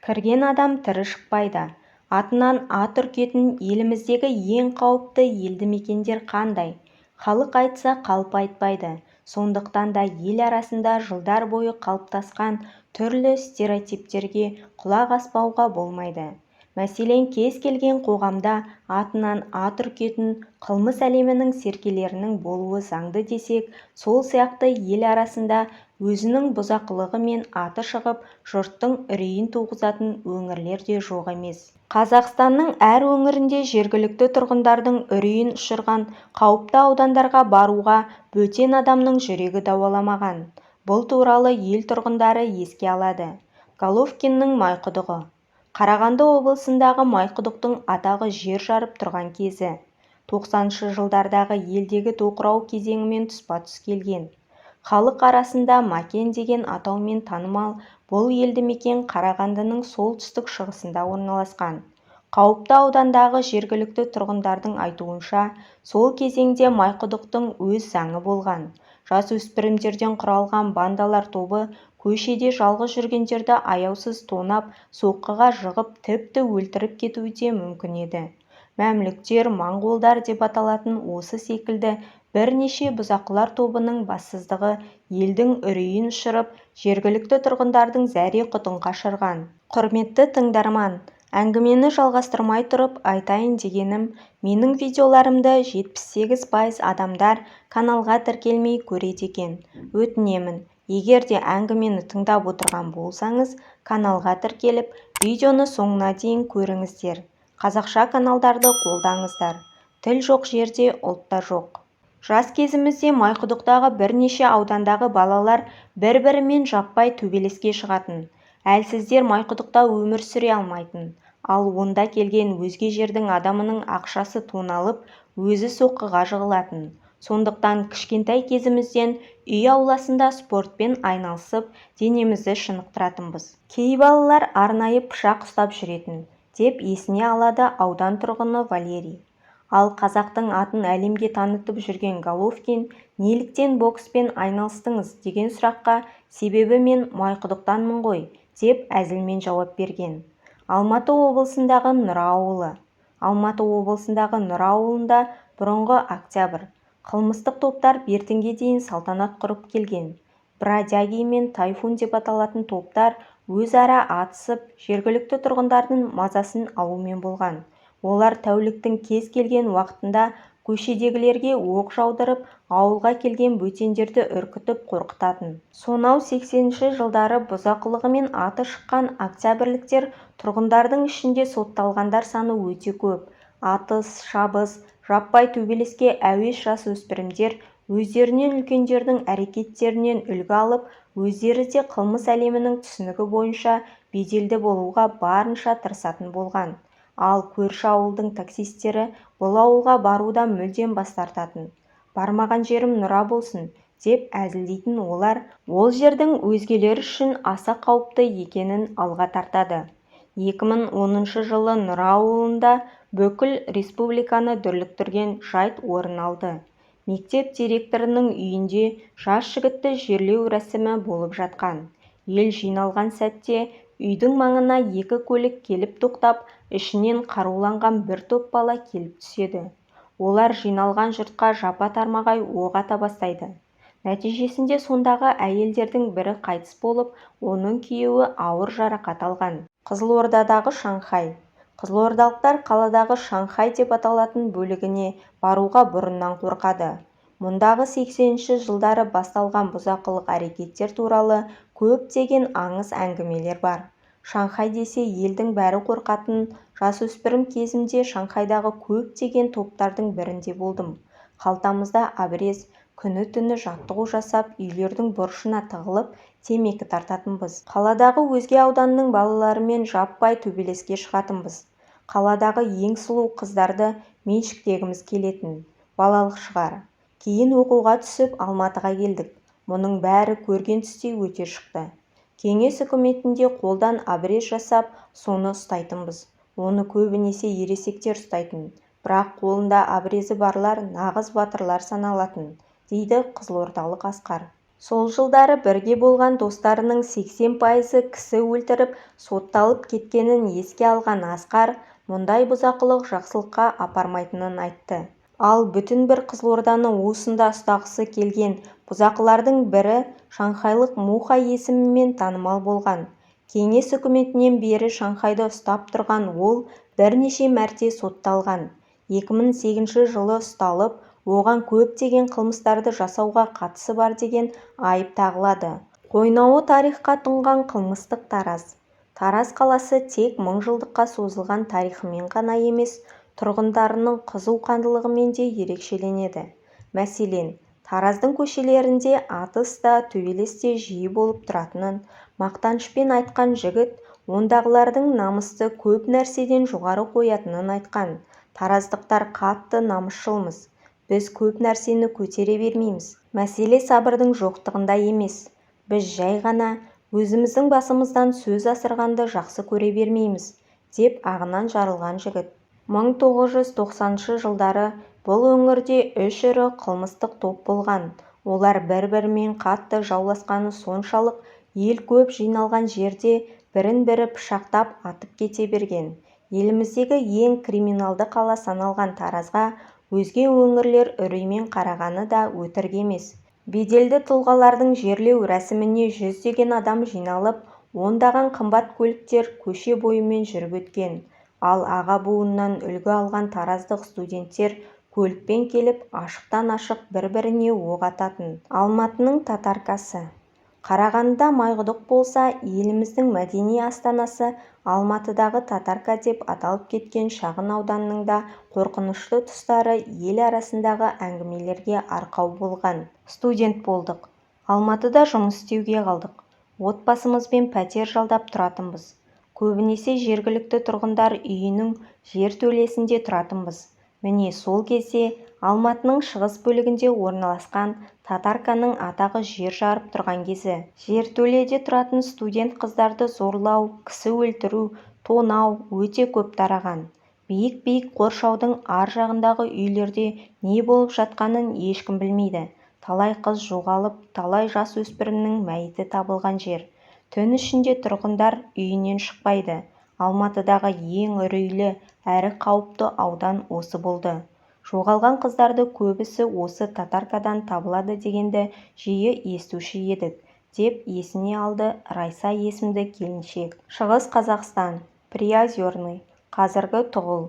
Кірген адам тірі шықпайды. Атынан ат үркетін еліміздегі ең қауіпті елді мекендер қандай? Халық айтса қалып айтпайды. Сондықтан да ел арасында жылдар бойы қалыптасқан түрлі стереотиптерге құлақ аспауға болмайды. Мәселен, кез келген қоғамда атынан ат үркетін қылмыс әлемінің серкелерінің болуы заңды десек, сол сияқты ел арасында өзінің бұзақылығымен аты шығып, жұрттың үрейін туғызатын өңірлер де жоқ емес. Қазақстанның әр өңірінде жергілікті тұрғындардың үрейін ұшырған қауіпті аудандарға баруға бөтен адамның жүрегі дауаламаған. Бұл туралы ел тұрғындары еске алады. Головкиннің Майқұдығы. Қарағанды облысындағы Майқұдықтың атағы жер жарып тұрған кезі. 90-шы жылдардағы елдегі тоқырау кезеңімен тұспа-тұс келген. Халық арасында Макен деген атаумен танымал бұл елді мекен Қарағандының солтүстік шығысында орналасқан. Қауіпті аудандағы жергілікті тұрғындардың айтуынша, сол кезеңде Майқұдықтың өз заңы болған. Жасөспірімдерден құралған бандалар тобы көшеде жалғыз жүргендерді аяусыз тонап, соққыға жығып, тіпті өлтіріп кетуі де мүмкін еді. Мәмлүктер, моңғолдар деп аталатын осы секілді бірнеше бұзақылар тобының бассыздығы елдің үрейін ұшырып, жергілікті тұрғындардың зәре-құтын қашырған. Құрметті тыңдарман, әңгімені жалғастырмай тұрып айтайын дегенім, менің видеоларымды 78% адамдар каналға тіркелмей көреді екен. Өтінемін, егер де әңгімені тыңдап отырған болсаңыз, каналға тіркеліп, видеоны соңына дейін көріңіздер. Қазақша каналдарды қолдаңыздар. Тіл жоқ жерде ұлт та жоқ. Жас кезімізде Майқұдықтағы бірнеше аудандағы балалар бір-бірімен жаппай төбелеске шығатын. Әлсіздер Майқұдықта өмір сүре алмайтын. Ал онда келген өзге жердің адамының ақшасы тоналып, өзі соққыға жығылатын. Сондықтан кішкентай кезімізден үй ауласында спортпен айналысып, денемізді шынықтыратынбыз. Кей балалар арнайы пышақ ұстап жүретін, деп есіне алады аудан тұрғыны Валерий. Ал қазақтың атын әлемге танытып жүрген Головкин, неліктен бокспен айналыстыңыз деген сұраққа, себебі мен Майқұдықтанмын ғой, деп әзілмен жауап берген. Алматы облысындағы Нұра ауылы. Алматы облысындағы Нұра ауылында бұрынғы Октябрь қылмыстық топтар бертінге дейін салтанат құрып келген. Бродяги мен Тайфун деп аталатын топтар өзара атысып, жергілікті тұрғындардың мазасын алумен болған. Олар тәуліктің кез келген уақытында көшедегілерге оқ жаудырып, ауылға келген бөтендерді үркітіп қорқытатын. Сонау 80-ші жылдары бұзақылығымен аты шыққан октябрліктер тұрғындардың ішінде сотталғандар саны өте көп. Атыс, шабыс, жаппай төбелеске әуес жасөспірімдер өздерінен үлкендердің әрекеттерінен үлгі алып, өздері де қылмыс әлемінің түсінігі бойынша беделді болуға барынша тырысатын болған. Ал көрші ауылдың таксистері бұл ауылға баруда мүлдем бас тартатын. Бармаған жерім Нұра болсын, деп әзілдейтін олар, ол жердің өзгелер үшін аса қауіпті екенін алға тартады. 2010 жылы Нұра ауылында бүкіл республиканы дүрліктірген жайт орын алды. Мектеп директорының үйінде жас жігітті жерлеу рәсімі болып жатқан. Ел жиналған сәтте үйдің маңына екі көлік келіп тоқтап, ішінен қаруланған бір топ бала келіп түседі. Олар жиналған жұртқа жапа-тармағай оқ ата бастайды. Нәтижесінде сондағы әйелдердің бірі қайтыс болып, оның күйеуі ауыр жарақат алған. Қызылордадағы Шанхай. Қызылордалықтар қаладағы Шанхай деп аталатын бөлігіне баруға бұрыннан қорқады. Мұндағы 80-ші жылдары басталған бұзақылық әрекеттер туралы көптеген аңыз әңгімелер бар. Шанхай десе елдің бәрі қорқатын. Жасөспірім кезімде Шанхайдағы көптеген топтардың бірінде болдым. Қалтамызда обрез, күні-түні жаттығу жасап, үйлердің бұрышына тығылып, темекі тартатынбыз. Қаладағы өзге ауданның балаларымен жаппай төбелеске шығатынбыз. Қаладағы ең сұлу қыздарды меншіктегіміз келетін. Балалық шығар. Кейін оқуға түсіп Алматыға келдік. Мұның бәрі көрген түстей өте шықты. Кеңес үкіметінде қолдан обрез жасап, соны ұстайтынбыз. Оны көбінесе ересектер ұстайтын. Бірақ қолында обрезі барлар нағыз батырлар саналатын, дейді қызылордалық Асқар. Сол жылдары бірге болған достарының 80%-ы кісі өлтіріп сотталып кеткенін еске алған Асқар мұндай бұзақылық жақсылыққа апармайтынын айтты. Ал бүтін бір Қызылорданы уысында ұстағысы келген бұзақылардың бірі шанхайлық Муха есімімен танымал болған. Кеңес үкіметінен бері Шанхайды ұстап тұрған ол бірнеше мәрте сотталған. 2008 жылы ұсталып, оған көптеген қылмыстарды жасауға қатысы бар деген айып тағылады. Қойнауы тарихқа тұнған қылмыстық Тараз. Тараз қаласы тек 1000 жылдыққа созылған тарихымен ғана емес, тұрғындарының қызуқандылығымен де ерекшеленеді. Мәселен, Тараздың көшелерінде атыста, төбелесте жиі болып тұратынын мақтанышпен айтқан жігіт, ондағылардың намысты көп нәрседен жоғары қоятынын айтқан. Тараздықтар қатты намысшылмыз. Біз көп нәрсені көтере бермейміз. Мәселе сабырдың жоқтығында емес. Біз жай ғана өзіміздің басымыздан сөз асырғанды жақсы көре бермейміз, деп ағынан жарылған жігіт. 1990 жылдары бұл өңірде 3 ірі қылмыстық топ болған. Олар бір-бірімен қатты жауласқаны соншалық ел көп жиналған жерде бірін-бірі пышақтап атып кете берген. Еліміздегі ең криминалды қала саналған Таразға өзге өңірлер үреймен қарағаны да өтірік емес. Беделді тұлғалардың жерлеу рәсіміне 100-деген адам жиналып, ондаған қымбат көліктер көше бойымен жүріп өткен. Ал аға буыннан үлгі алған тараздық студенттер көлікпен келіп ашықтан-ашық бір-біріне оқ ататын. Алматының татаркасы. Қарағандыда майқұдық болса, еліміздің мәдени астанасы Алматыдағы татарка деп аталып кеткен шағын ауданның да қорқынышты тұстары ел арасындағы әңгімелерге арқау болған. Студент болдық. Алматыда жұмыс істеуге қалдық. Отбасымызбен пәтер жалдап тұратынбыз. Көбінесе жергілікті тұрғындар үйінің жертөлесінде тұратынбыз. Міне сол кезде Алматының шығыс бөлігінде орналасқан татарканың атағы жер жарып тұрған кезі. Жертөледе тұратын студент қыздарды зорлау, кісі өлтіру, тонау өте көп тараған. Биік-биік қоршаудың ар жағындағы үйлерде не болып жатқанын ешкім білмейді. Талай қыз жоғалып, талай жас өспірімнің мәйіті табылған жер. Түн ішінде тұрғындар үйінен шықпайды. Алматыдағы ең үрейлі әрі қауіпті аудан осы болды. Жоғалған қыздарды көбісі осы татаркадан табылады дегенді жиі естуші едік, деп есіне алды Райса есімді келіншек. Шығыс Қазақстан, Приозерный, қазіргі Тұғыл.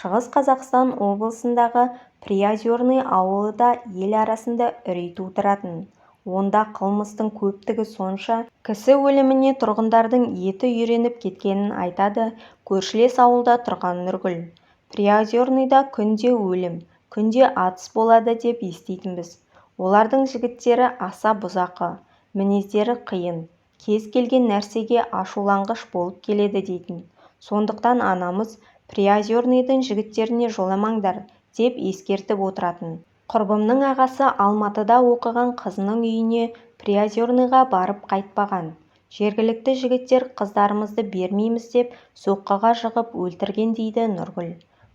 Шығыс Қазақстан облысындағы Приозерный ауылы да ел арасында үрей тудыратын. Онда қылмыстың көптігі сонша, кісі өліміне тұрғындардың еті үйреніп кеткенін айтады көршілес ауылда тұрған Нұргүл. Приозерныйда күнде өлім, күнде атыс болады деп еститінбіз. Олардың жігіттері аса бұзақы, мінездері қиын, кез келген нәрсеге ашуланғыш болып келеді дейтін. Сондықтан анамыз Приозерныйдың жігіттеріне жоламаңдар деп ескертіп отыратын. Құрбымның ағасы Алматыда оқыған қызының үйіне Приозерныйға барып қайтпаған. Жергілікті жігіттер қыздарымызды бермейміз деп соққыға жығып өлтірген дейді Нұргүл.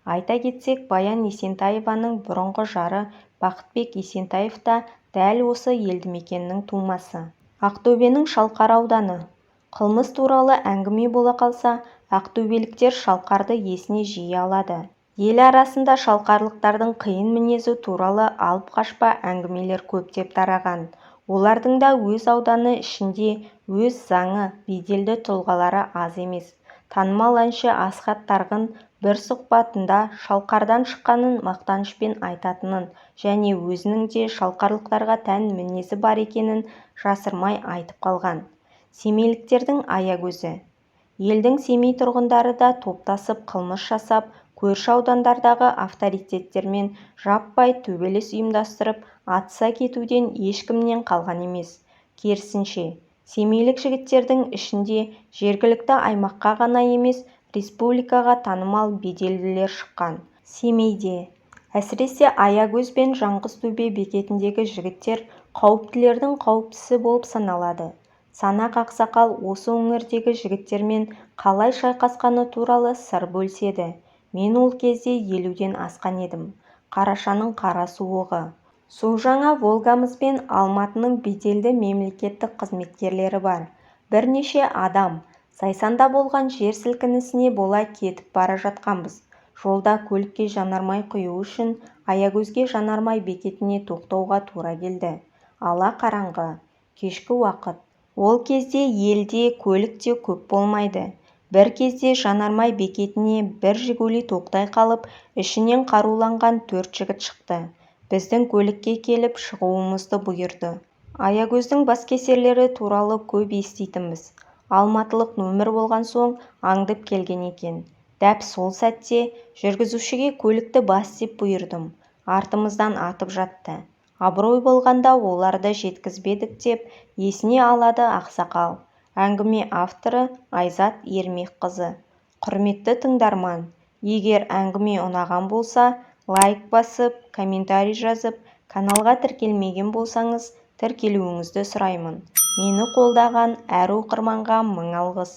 Айта кетсек, Баян Есентаеваның бұрынғы жары Бақытбек Есентаев та дәл осы елді мекеннің тумасы. Ақтөбенің Шалқар ауданы. Қылмыс туралы әңгіме бола қалса, ақтөбеліктер Шалқарды есіне жиі алады. Ел арасында шалқарлықтардың қиын мінезі туралы алып қашпа әңгімелер көптеп тараған. Олардың да өз ауданы ішінде өз заңы, беделді тұлғалары аз емес. Танымал әнші Асхат Тарғын бір сұхбатында Шалқардан шыққанын мақтанышпен айтатынын және өзінің де шалқарлықтарға тән мінезі бар екенін жасырмай айтып қалған. Семейліктердің аягөзі. Елдің Семей тұрғындары да топтасып қылмыс жасап, көрші аудандардағы авторитеттермен жаппай төбелес ұйымдастырып, атыса кетуден ешкімнен қалған емес. Керісінше, семейлік жігіттердің ішінде жергілікті аймаққа ғана емес, республикаға танымал беделділер шыққан. Семейде, әсіресе Аягөз бен Жаңғызтөбе бекетіндегі жігіттер қауіптілердің қауіптісі болып саналады. Санақ ақсақал осы өңірдегі жігіттермен қалай шайқасқаны туралы сыр бөлседі. Мен ол кезде 50-ден асқан едім. Қарашаның қара суығы. су жаңа волгамыз бен Алматының беделді мемлекеттік қызметкерлері бар. Бірнеше адам Зайсанда болған жер сілкінісіне бола кетіп бара жатқанбыз. Жолда көлікке жанармай құю үшін Аягөзге жанармай бекетіне тоқтауға тура келді. Ала қараңғы, кешкі уақыт. Ол кезде елде көлік те көп болмайды. Бір кезде жанармай бекетіне бір Жигули тоқтай қалып, ішінен қаруланған 4 жігіт шықты. Біздің көлікке келіп шығуымызды бұйырды. Аягөздің баскесерлері туралы көп еститінбіз. Алматылық нөмір болған соң аңдып келген екен. Дәп сол сәтте жүргізушіге көлікті бас деп бұйырдым. Артымыздан атып жатты. Абырой болғанда оларды жеткізбедік деп есіне алады ақсақал. Әңгіме авторы Айзат Ермекқызы. Құрметті тыңдарман, егер әңгіме ұнаған болса, лайк басып, комментарий жазып, каналға тіркелмеген болсаңыз, тіркелуіңізді сұраймын. Мені қолдаған әр оқырманға мың алғыс.